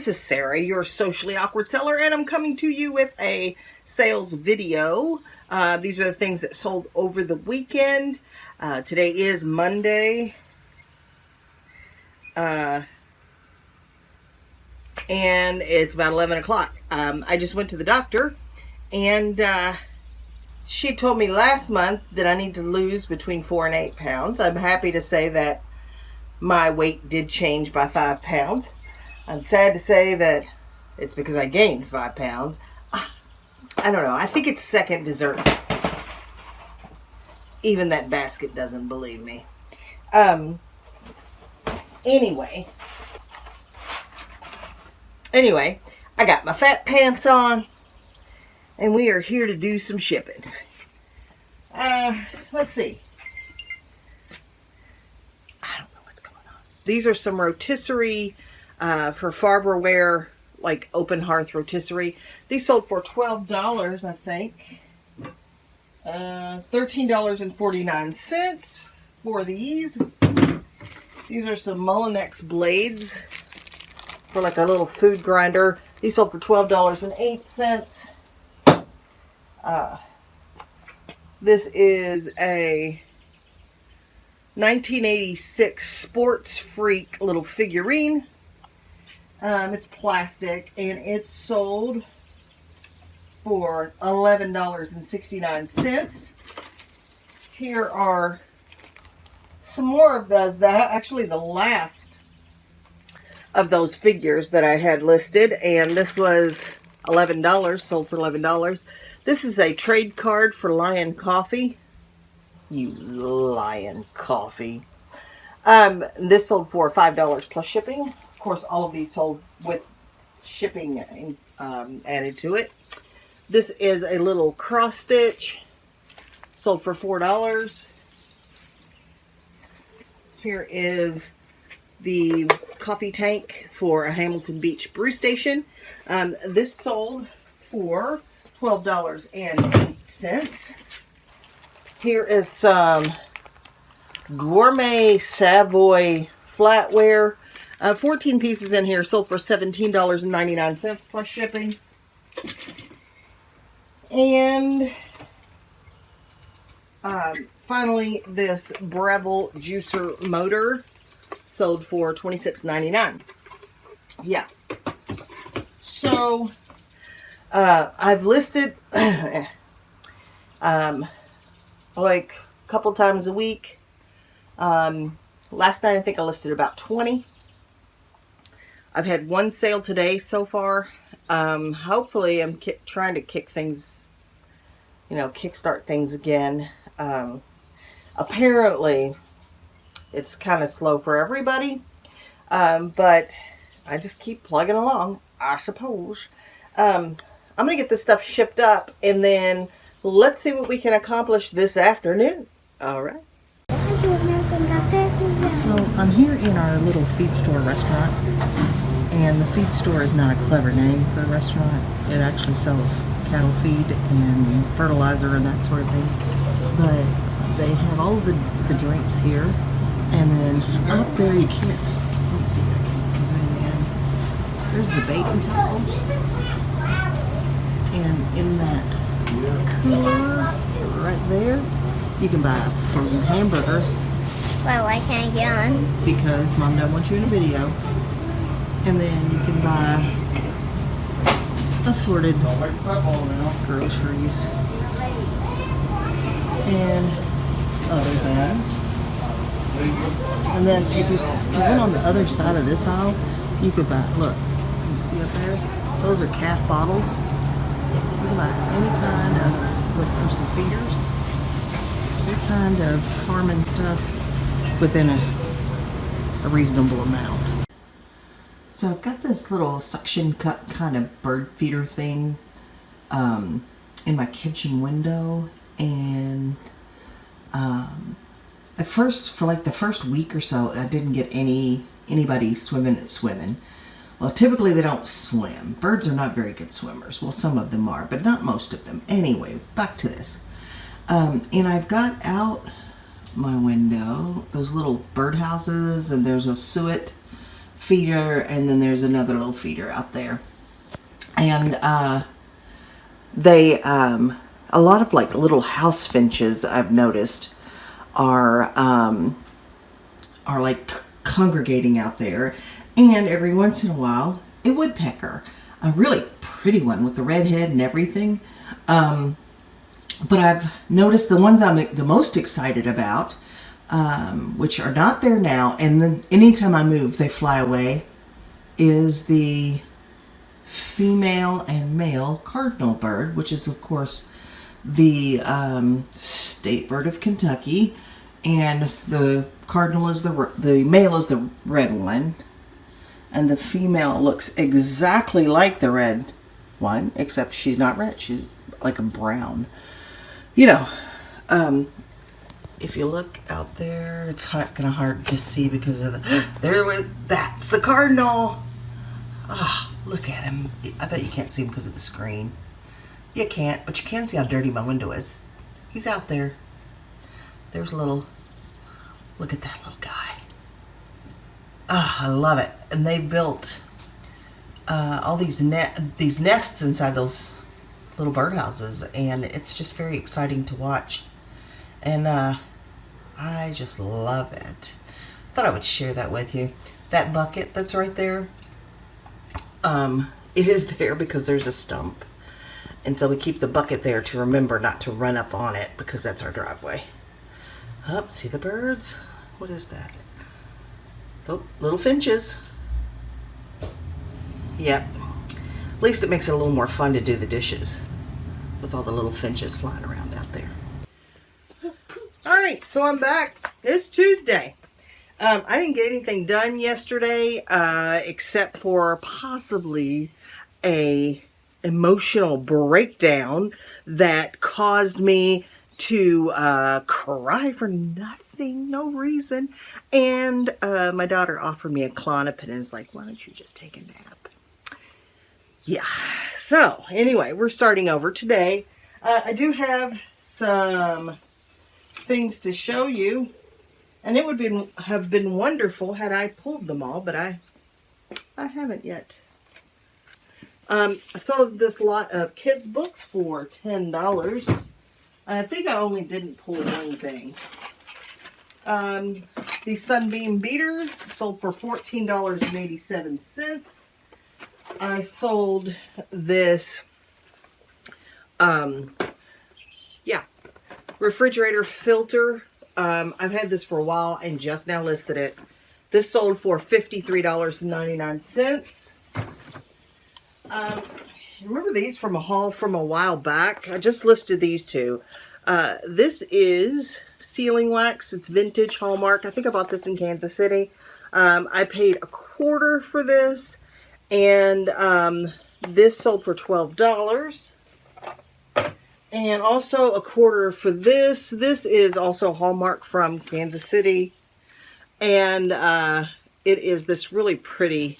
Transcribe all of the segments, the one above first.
This is Sarah, your socially awkward seller, and I'm coming to you with a sales video. These are the things that sold over the weekend. Today is Monday, and it's about 11 o'clock. I just went to the doctor, and she told me last month that I need to lose between 4 and 8 pounds. I'm happy to say that my weight did change by 5 pounds. I'm sad to say that it's because I gained 5 pounds. I don't know. I think it's second dessert. Even that basket doesn't believe me. Anyway, I got my fat pants on, and we are here to do some shipping. Let's see. I don't know what's going on. These are some rotisserie for Farberware, like open hearth rotisserie. These sold for $12, I think. $13.49 for these. These are some Mulinex blades for like a little food grinder. These sold for $12.08. This is a 1986 Sports Freak little figurine. It's plastic, and it's sold for $11.69. Here are some more of those. Actually, the last of those figures that I had listed, and this was $11, sold for $11. This is a trade card for Lion Coffee. You Lion Coffee. This sold for $5 plus shipping. Of course, all of these sold with shipping added to it. This is a little cross stitch, sold for $4. Here is the coffee tank for a Hamilton Beach brew station. This sold for $12.08. Here is some Gourmet Savoy flatware. 14 pieces in here, sold for $17.99 plus shipping. And finally, this Breville juicer motor sold for $26.99. Yeah. So I've listed like a couple times a week. Last night I think I listed about 20. I've had one sale today so far. Hopefully I'm trying to kick things, kickstart things again. Apparently it's kind of slow for everybody. But I just keep plugging along, I suppose. I'm going to get this stuff shipped up, and then let's see what we can accomplish this afternoon. All right. So I'm here in our little feed store restaurant. And the feed store is not a clever name for a restaurant. It actually sells cattle feed and fertilizer and that sort of thing. But they have all of the drinks here. And then up there you can't, let me see if I can zoom in. There's the bacon tackle. And in that cooler right there, you can buy a frozen hamburger. Well, why can't I get on? Because Mom doesn't want you in a video. And then you can buy assorted groceries and other things. And then if you went on the other side of this aisle, you could buy, look, you see up there? Those are calf bottles. You can buy any kind of, look, there's some feeders. Any kind of farming stuff within a reasonable amount. So I've got this little suction cup kind of bird feeder thing in my kitchen window, and at first, for like the first week or so, I didn't get anybody swimming. Well, typically they don't swim. Birds are not very good swimmers. Well, some of them are, but not most of them. Anyway, back to this. And I've got out my window those little birdhouses, and there's a suet feeder, and then there's another little feeder out there. And they, a lot of like little house finches I've noticed are like congregating out there. And every once in a while, a woodpecker, a really pretty one with the red head and everything. But I've noticed the ones I'm the most excited about, which are not there now, and then anytime I move, they fly away, is the female and male cardinal bird, which is, of course, the state bird of Kentucky, and the cardinal is the male is the red one, and the female looks exactly like the red one, except she's not red. She's like a brown. You know, if you look out there, it's kind of hard to see because of that's the cardinal. Oh, look at him. I bet you can't see him because of the screen. You can't, but you can see how dirty my window is. He's out there. There's a little, look at that little guy. Ah, I love it. And they built all these nests inside those little birdhouses, and it's just very exciting to watch. And I just love it. Thought I would share that with you. That bucket that's right there, it is there because there's a stump. And so we keep the bucket there to remember not to run up on it because that's our driveway. Oh, see the birds? What is that? Oh, little finches. Yep. At least it makes it a little more fun to do the dishes with all the little finches flying around out there. All right, so I'm back. It's Tuesday. I didn't get anything done yesterday except for possibly a emotional breakdown that caused me to cry for nothing, no reason. And my daughter offered me a Klonopin and is like, why don't you just take a nap? Yeah. So anyway, we're starting over today. I do have some things to show you, and it would have been wonderful had I pulled them all, but I haven't yet. I sold this lot of kids books for $10. I think I only didn't pull one thing. These Sunbeam beaters sold for $14.87. I sold this refrigerator filter. I've had this for a while and just now listed it. This sold for $53.99. Remember these from a haul from a while back? I just listed these two. This is sealing wax. It's vintage Hallmark. I think I bought this in Kansas City. I paid $1.25 for this, and this sold for $12. And also $1.25 for this. This is also Hallmark from Kansas City, and it is this really pretty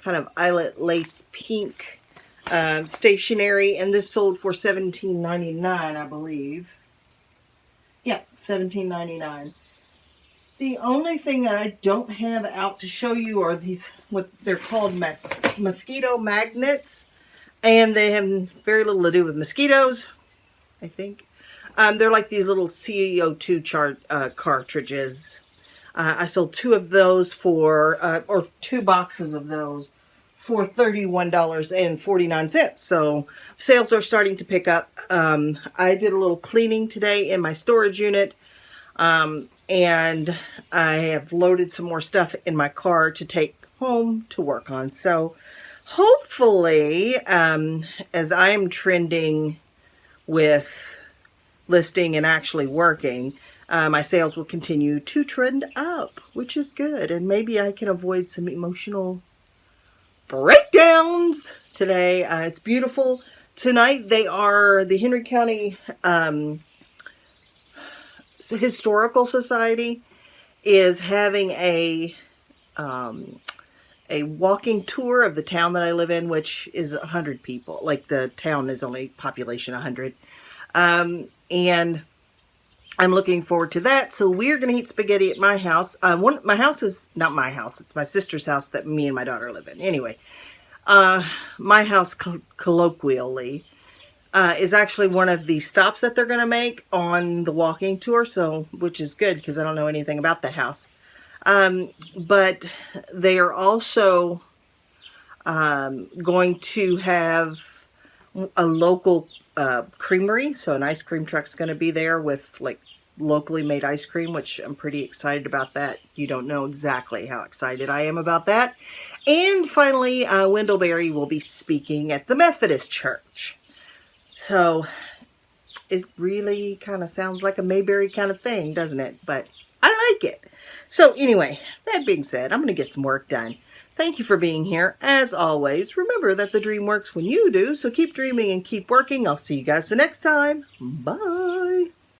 kind of eyelet lace pink stationery, and this sold for $17.99, I believe. Yeah, $17.99. The only thing that I don't have out to show you are these, what they're called mosquito magnets, and they have very little to do with mosquitoes, I think. They're like these little CO2 cartridges. I sold 2 of those for, or 2 boxes of those for $31.49. So sales are starting to pick up. I did a little cleaning today in my storage unit, and I have loaded some more stuff in my car to take home to work on. So hopefully, as I am trending with listing and actually working, my sales will continue to trend up, which is good. And maybe I can avoid some emotional breakdowns today. It's beautiful. Tonight they are, the Henry County Historical Society is having a walking tour of the town that I live in, which is 100 people. Like the town is only population 100. And I'm looking forward to that. So we're going to eat spaghetti at my house. My house is not my house. It's my sister's house that me and my daughter live in. Anyway, my house colloquially is actually one of the stops that they're going to make on the walking tour. So, which is good because I don't know anything about that house. But they are also going to have a local creamery. So an ice cream truck's going to be there with like locally made ice cream, which I'm pretty excited about that. You don't know exactly how excited I am about that. And finally, Wendell Berry will be speaking at the Methodist Church. So it really kind of sounds like a Mayberry kind of thing, doesn't it? But I like it. So anyway, that being said, I'm going to get some work done. Thank you for being here. As always, remember that the dream works when you do. So keep dreaming and keep working. I'll see you guys the next time. Bye.